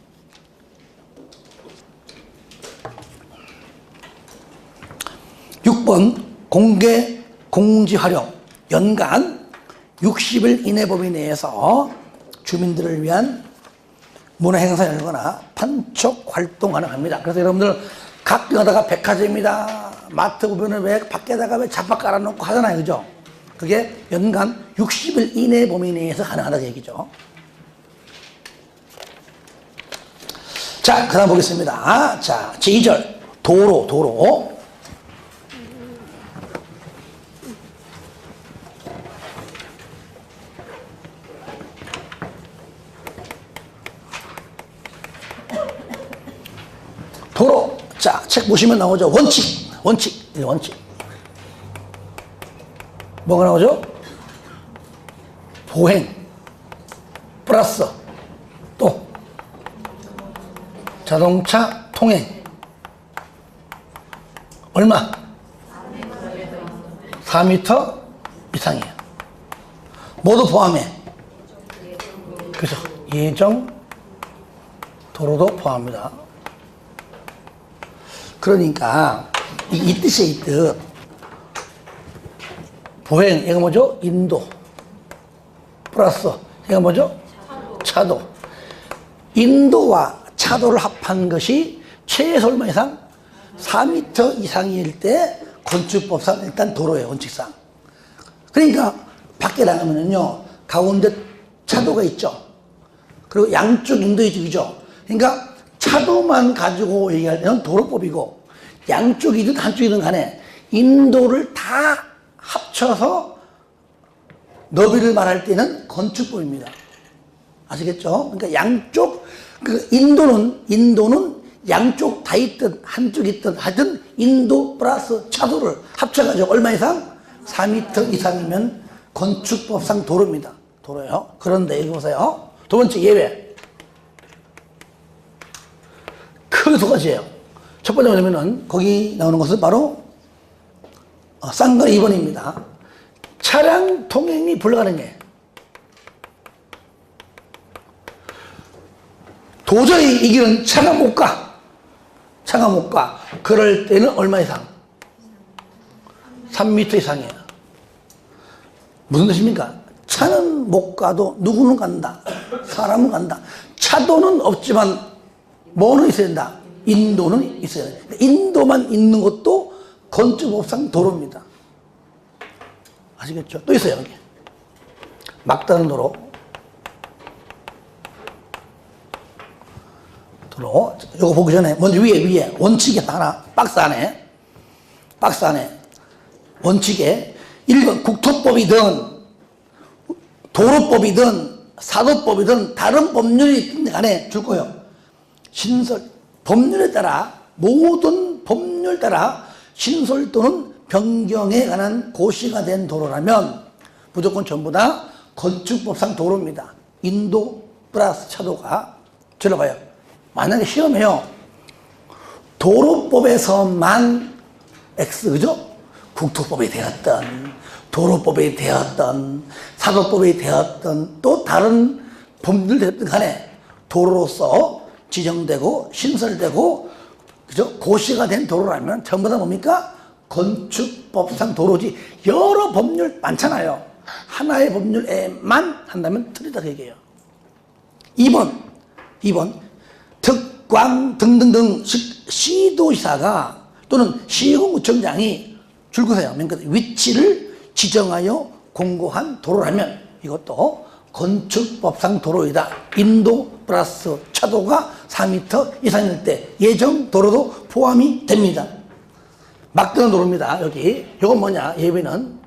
(6번) 공개 공지 활용. 연간 60일 이내 범위 내에서 주민들을 위한 문화 행사 열거나 판촉 활동 가능합니다. 그래서 여러분들 가끔가다가 백화점이다, 마트 보면은 왜 밖에다가 왜 잡박 깔아놓고 하잖아요. 그죠? 그게 연간 60일 이내 범위 내에서 가능하다는 얘기죠. 자, 그 다음 보겠습니다. 자, 제2절. 도로. 도로. 자, 책 보시면 나오죠. 원칙. 뭐가 나오죠? 보행. 플러스. 또. 자동차 통행. 얼마? 4m 이상이에요. 모두 포함해. 그래서 예정 도로도 포함합니다. 그러니까 이 뜻이에요, 이 뜻. 보행, 얘가 뭐죠? 인도. 플러스, 얘가 뭐죠? 차도. 인도와 차도를 합한 것이 최소 얼마 이상? 4m 이상일 때 건축법상 일단 도로예요, 원칙상. 그러니까 밖에 나가면은요, 가운데 차도가 있죠. 그리고 양쪽 인도이죠. 그러니까 차도만 가지고 얘기할 때는 도로법이고, 양쪽이든 한쪽이든 간에 인도를 다 합쳐서 너비를 말할 때는 건축법입니다. 아시겠죠? 그러니까 양쪽, 그 인도는 양쪽 다 있든 한쪽 있든 하여튼 인도 플러스 차도를 합쳐가지고 얼마 이상? 4m 이상이면 건축법상 도로입니다. 도로요. 그런데 여기 보세요. 두 번째 예외. 크게 두 가지예요. 첫 번째 뭐냐면은 거기 나오는 것은 바로 쌍가 2번입니다. 차량 통행이 불가능해. 도저히 이 길은 차가 못 가. 그럴 때는 얼마 이상? 3m 이상이에요. 무슨 뜻입니까? 차는 못 가도 누구는 간다. 사람은 간다. 차도는 없지만 뭐는 있어야 된다? 인도는 있어야 된다. 인도만 있는 것도 건축법상 도로입니다. 아시겠죠? 또 있어요, 여기. 막다른 도로. 요거 보기 전에 먼저 위에 원칙에 하나 박스 안에 원칙에 1번 국토법이든 도로법이든 사도법이든 다른 법률이 있는 간에 줄 거예요. 법률에 따라 모든 법률 따라 신설 또는 변경에 관한 고시가 된 도로라면 무조건 전부 다 건축법상 도로입니다. 인도 플러스 차도가 들어가요. 만약에 시험에요. 도로법에서만 X, 그죠? 국토법이 되었던, 도로법이 되었던, 사도법이 되었던, 또 다른 법률 되었던 간에 도로로서 지정되고, 신설되고, 그죠? 고시가 된 도로라면 전부 다 뭡니까? 건축법상 도로지. 여러 법률 많잖아요. 하나의 법률에만 한다면 틀리다 그 얘기예요. 2번. 특광 등등등 시도지사가 또는 시군구청장이 줄거세요. 위치를 지정하여 공고한 도로라면 이것도 건축법상 도로이다. 인도 플러스 차도가 4m 이상일 때 예정 도로도 포함이 됩니다. 막다른 도로입니다. 여기 이건 뭐냐? 예비는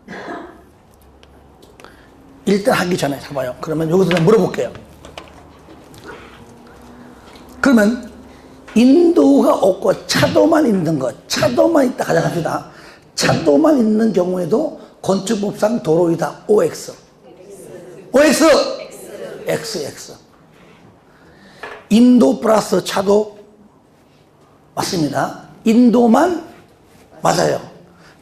일단 하기 전에 잡아요. 그러면 여기서 좀 물어볼게요. 그러면 인도가 없고 차도만 있는 것, 차도만 있다 가정합시다. 차도만 있는 경우에도 건축법상 도로이다. OX. XX. 인도 플러스 차도 맞습니다. 인도만 맞아요.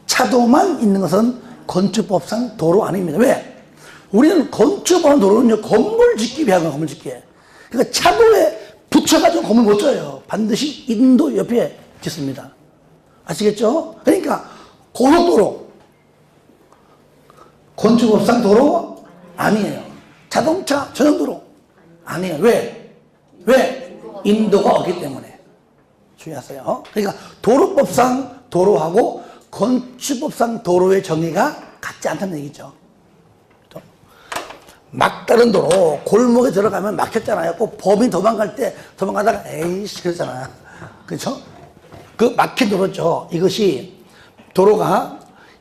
차도만 있는 것은 건축법상 도로 아닙니다. 왜? 우리는 건축법상 도로는요, 건물 짓기 위한 건물 짓기. 그러니까 차도에 붙여가지고 건물 못 져요. 반드시 인도 옆에 짓습니다. 아시겠죠? 그러니까 고속도로, 건축법상 도로 아니에요. 자동차 전용도로 아니에요. 왜? 왜? 인도가 없기 때문에. 주의하세요. 그러니까 도로법상 도로하고 건축법상 도로의 정의가 같지 않다는 얘기죠. 막다른 도로, 골목에 들어가면 막혔잖아요. 꼭 범인 도망갈 때 도망가다가 에이씨 그러잖아. 그렇죠? 그 막힌 도로죠. 이것이 도로가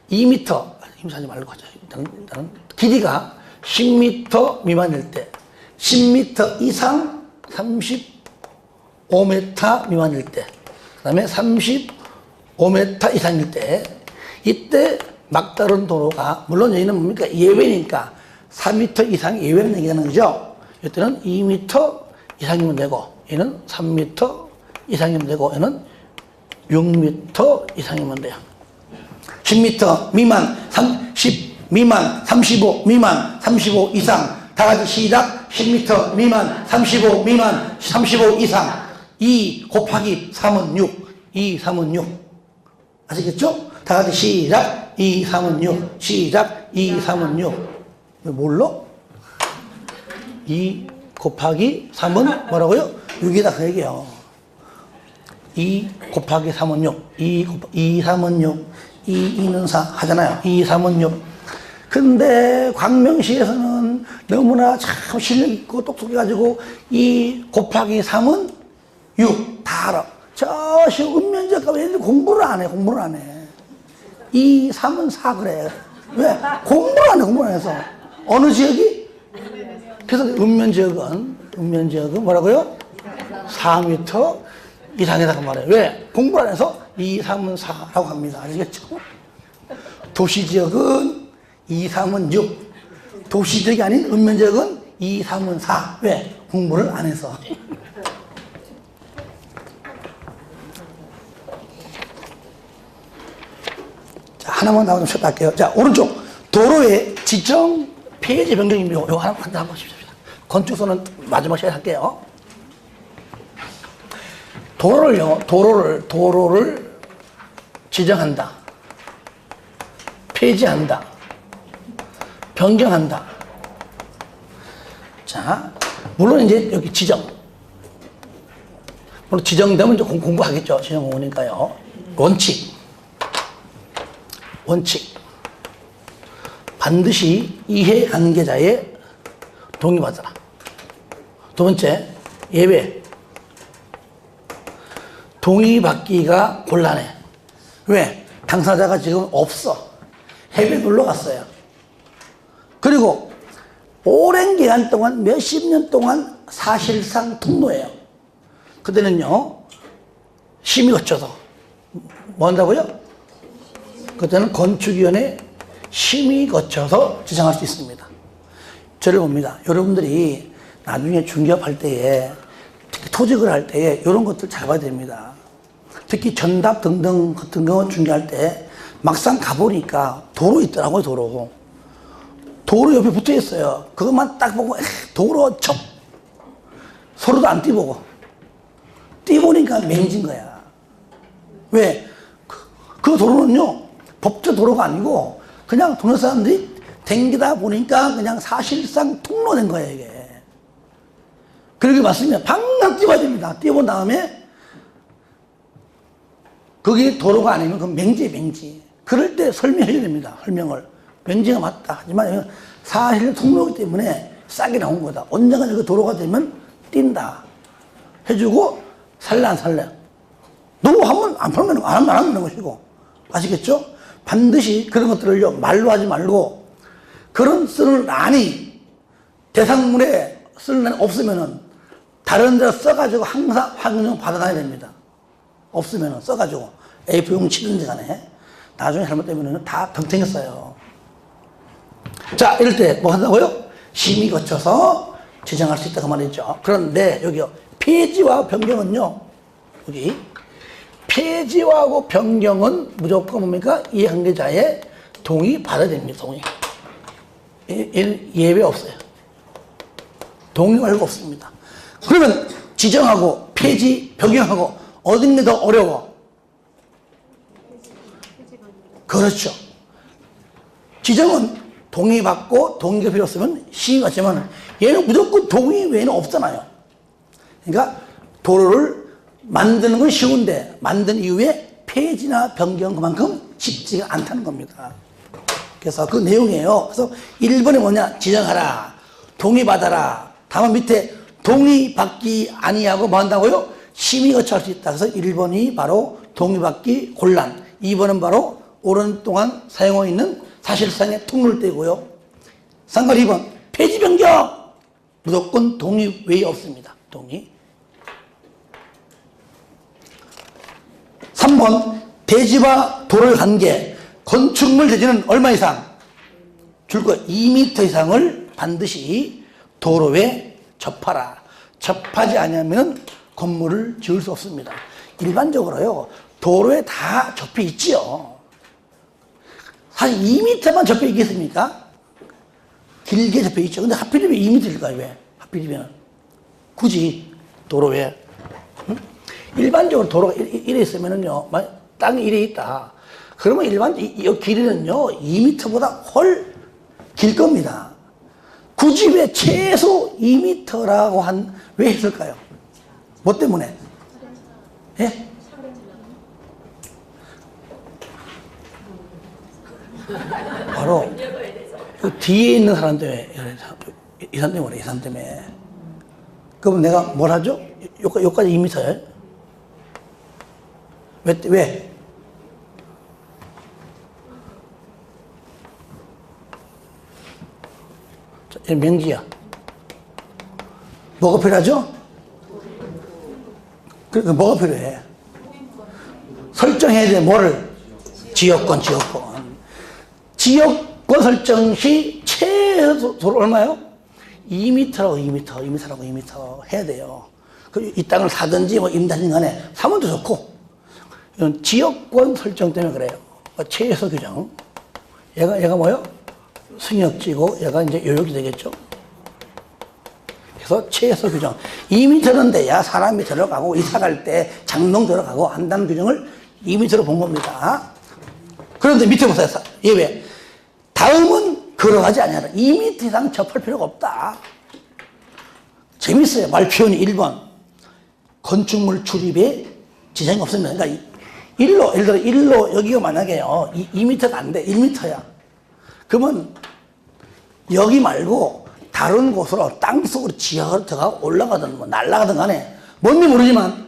2m, 힘사지 말고 하자. 일단은 길이가 10m 미만일 때, 10m 이상 35m 미만일 때, 그 다음에 35m 이상일 때, 이때 막다른 도로가, 물론 여기는 뭡니까? 예외니까 4m 이상 예외는 얘기하는 거죠. 이때는 2m 이상이면 되고, 얘는 3m 이상이면 되고, 얘는 6m 이상이면 돼요. 10m 미만, 30 미만, 35 미만, 35 이상. 다 같이 시작. 10m 미만, 35 미만, 35 이상. 2 곱하기 3은 6. 2, 3은 6. 아시겠죠? 다 같이 시작. 2, 3은 6. 시작. 2, 3은 6. 왜 몰라? 2 곱하기 3은 뭐라고요? 6이다 그 얘기예요. 2 곱하기 3은 6. 2, 3은 6. 2, 2는 4 하잖아요. 2, 3은 6. 근데 광명시에서는 너무나 참 실력 있고 똑똑해가지고 2 곱하기 3은 6. 다 알아. 저 시험 읍면지역가 왜 공부를 안 해? 공부를 안 해. 2, 3은 4 그래. 왜? 공부를 안 해. 공부를 안 해서. 어느 지역이? 그래서 읍면지역은 뭐라고요? 4m 이상이다 그 말이에요. 왜? 공부를 안 해서 2, 3은 4라고 합니다. 아시겠죠? 도시지역은 2, 3은 6. 도시지역이 아닌 읍면지역은 2, 3은 4. 왜? 공부를 안 해서. 자, 하나만 나오면 쉬었다 할게요. 자, 오른쪽. 도로의 지정 폐지 변경입니다. 이거 하나 한번 보십시오. 건축소는 마지막 시간에 할게요. 도로를 지정한다. 폐지한다. 변경한다. 자, 물론 이제 여기 지정. 물론 지정되면 이제 공부하겠죠. 지정 오니까요. 원칙. 반드시 이해관계자의 동의받아라. 두 번째, 예외. 동의받기가 곤란해. 왜? 당사자가 지금 없어. 해외 놀러 갔어요. 그리고 오랜 기간 동안, 몇십 년 동안 사실상 통로예요. 그때는요, 심의 거쳐서. 뭐 한다고요? 그때는 건축위원회 심의 거쳐서 지정할 수 있습니다. 저를 봅니다. 여러분들이 나중에 중개업할 때에, 특히 토지를 할 때에 이런 것들 잘 봐야 됩니다. 특히 전답 등등 같은 거 중개할 때 막상 가보니까 도로 있더라고요, 도로. 도로 옆에 붙어 있어요. 그것만 딱 보고, 도로 첩! 서로도 안 띄보고. 띄보니까 맹진 거야. 왜? 그 도로는요, 법적 도로가 아니고, 그냥 동네 사람들이 댕기다 보니까 그냥 사실상 통로된 거예요, 이게. 그렇게 봤으면 방금 띄워야 됩니다. 띄워본 다음에, 그게 도로가 아니면 그건 맹지. 그럴 때 설명해야 됩니다. 설명을. 맹지가 맞다. 하지만 사실 통로이기 때문에 싸게 나온 거다. 언젠가 그 도로가 되면 뛴다. 해주고 살래 안 살래. 너무 하면 안 팔면 안 하면 되는 것이고. 아시겠죠? 반드시 그런 것들을요, 말로 하지 말고, 그런 쓰는 란이 대상물에 쓰는 란이 없으면은 다른 데 써가지고 항상 확인용 받아놔야 됩니다. 없으면은 써가지고 A4용 치든지 간에 나중에 잘못되면은 다 덩탱했어요. 자, 이럴 때 뭐 한다고요? 심의 거쳐서 지정할 수 있다고 말했죠. 그런데 여기요, 폐지와 변경은요, 여기 폐지하고 변경은 무조건 뭡니까? 이해관계자의 동의 받아야 됩니다. 동의. 예외 없어요. 동의 말고 없습니다. 그러면 지정하고 폐지, 변경하고 어떤 게 더 어려워? 그렇죠. 지정은 동의받고 동의가 필요 없으면 시행하지만 얘는 무조건 동의 외에는 없잖아요. 그러니까 도로를 만드는 건 쉬운데 만든 이후에 폐지나 변경 그만큼 쉽지가 않다는 겁니다. 그래서 그 내용이에요. 그래서 1번이 뭐냐? 지정하라, 동의받아라. 다만 밑에 동의받기 아니하고 뭐 한다고요? 심의 거쳐할 수 있다. 그래서 1번이 바로 동의받기 곤란, 2번은 바로 오랜 동안 사용하고 있는 사실상의 통물대고요. 상관 2번 폐지 변경 무조건 동의 외에 없습니다. 동의. 3번 대지와 도로의 관계, 건축물 대지는 얼마 이상? 줄 거예요. 2m 이상을 반드시 도로에 접하라. 접하지 않으면 건물을 지을 수 없습니다. 일반적으로요, 도로에 다 접혀 있지요. 사실 2m만 접혀 있겠습니까? 길게 접혀 있죠. 근데 하필이면 2m일까요? 왜? 하필이면 굳이 도로에. 응? 일반적으로 도로가 이래 있으면은요, 땅이 이래 있다. 그러면 이 길이는요, 2m보다 훨 길 겁니다. 굳이 왜 최소 2m라고 왜 했을까요? 뭐 때문에? 예? 바로 그 뒤에 있는 사람 때문에, 이 사람 때문에, 이 사람 때문에. 그럼 내가 뭘 하죠? 여기까지 2m예요? 왜? 명지야. 뭐가 필요하죠? 그러니까 뭐가 필요해? 설정해야 돼. 뭐를? 지역권. 지역권 설정 시 최소 얼마요? 2m라고 2m 해야 돼요. 이 땅을 사든지 뭐 임대하든 간에 사면 더 좋고. 이건 지역권 설정 때문에 그래요. 최소 규정. 얘가 뭐요? 승역지고 얘가 이제 요역이 되겠죠. 그래서 최소 규정 2m는 돼야 사람이 들어가고 이사 갈 때 장롱 들어가고 한다는 규정을 2m로 본 겁니다. 그런데 밑에 보세요. 예외. 다음은 걸어가지 아니하라. 2m 이상 접할 필요가 없다. 재밌어요. 말표현이 1번. 건축물 출입에 지장이 없습니다. 그러니까 예를 들어 일로 여기가 만약에요 2m가 안 돼. 1m야. 그러면 여기 말고 다른 곳으로 땅속으로 지하로 들어가고 올라가든 뭐 날아가든 간에 뭔지 모르지만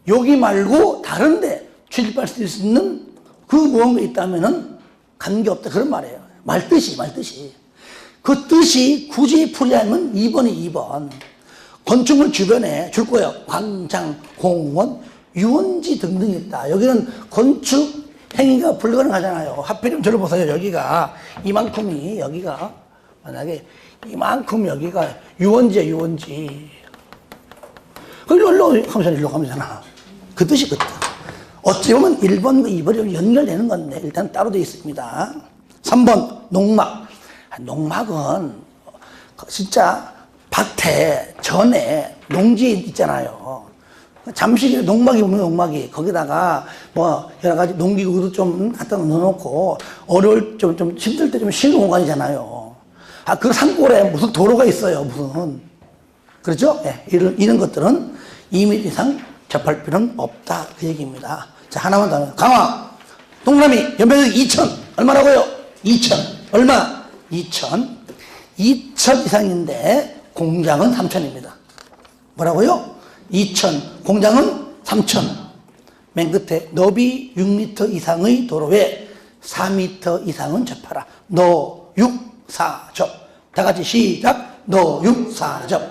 여기 말고 다른 데 출입할 수 있는 그 무언가 있다면은 관계없다. 그런 말이에요. 말뜻이. 그 뜻이 굳이 풀이하면 2번이 2번. 건축물 주변에 줄 거예요. 광장, 공원, 유원지 등등 있다. 여기는 건축 행위가 불가능하잖아요. 하필이면 저를 보세요. 여기가 이만큼이 여기가 만약에 이만큼 여기가 유원지야, 유원지. 일로 가면잖아. 그 뜻이 그 뜻. 어찌 보면 1번과 2번이 연결되는 건데 일단 따로 되어 있습니다. 3번 농막. 농막은 진짜 밭에 전에 농지에 있잖아요. 잠시 농막이 보면 농막이 거기다가 뭐 여러 가지 농기구도 좀 갖다 넣어놓고 어려울 좀 힘들 때 좀 쉬는 공간이잖아요. 그 산골에 무슨 도로가 있어요. 무슨 그렇죠? 네, 이런 것들은 2m 이상 접할 필요는 없다. 그 얘기입니다. 자, 하나만 더 하면 강화 동그라미 연면적 2,000 얼마라고요? 2,000 얼마? 2,000 이상인데 공장은 3,000입니다. 뭐라고요? 2,000 공장은 3,000. 맨 끝에 너비 6m 이상의 도로에 4m 이상은 접하라. 너 6, 4, 접. 다 같이 시작. 너 6, 4, 접.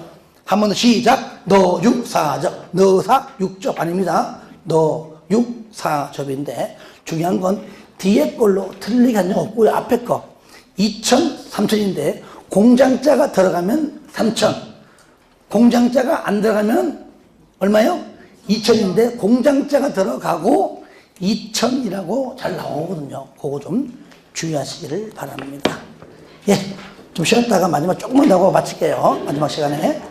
한 번 더 시작. 너 6, 4, 접. 너 4, 6접 아닙니다. 너 6, 4, 접인데 중요한 건 뒤에 걸로 틀리게 한 적 없고요. 앞에 거 2,000, 3,000인데 공장자가 들어가면 3,000. 공장자가 안 들어가면 얼마요? 2,000인데 공장자가 들어가고 2,000이라고 잘 나오거든요. 그거 좀 주의하시기를 바랍니다. 예, 좀 쉬었다가 마지막 조금만 더 하고 마칠게요. 마지막 시간에.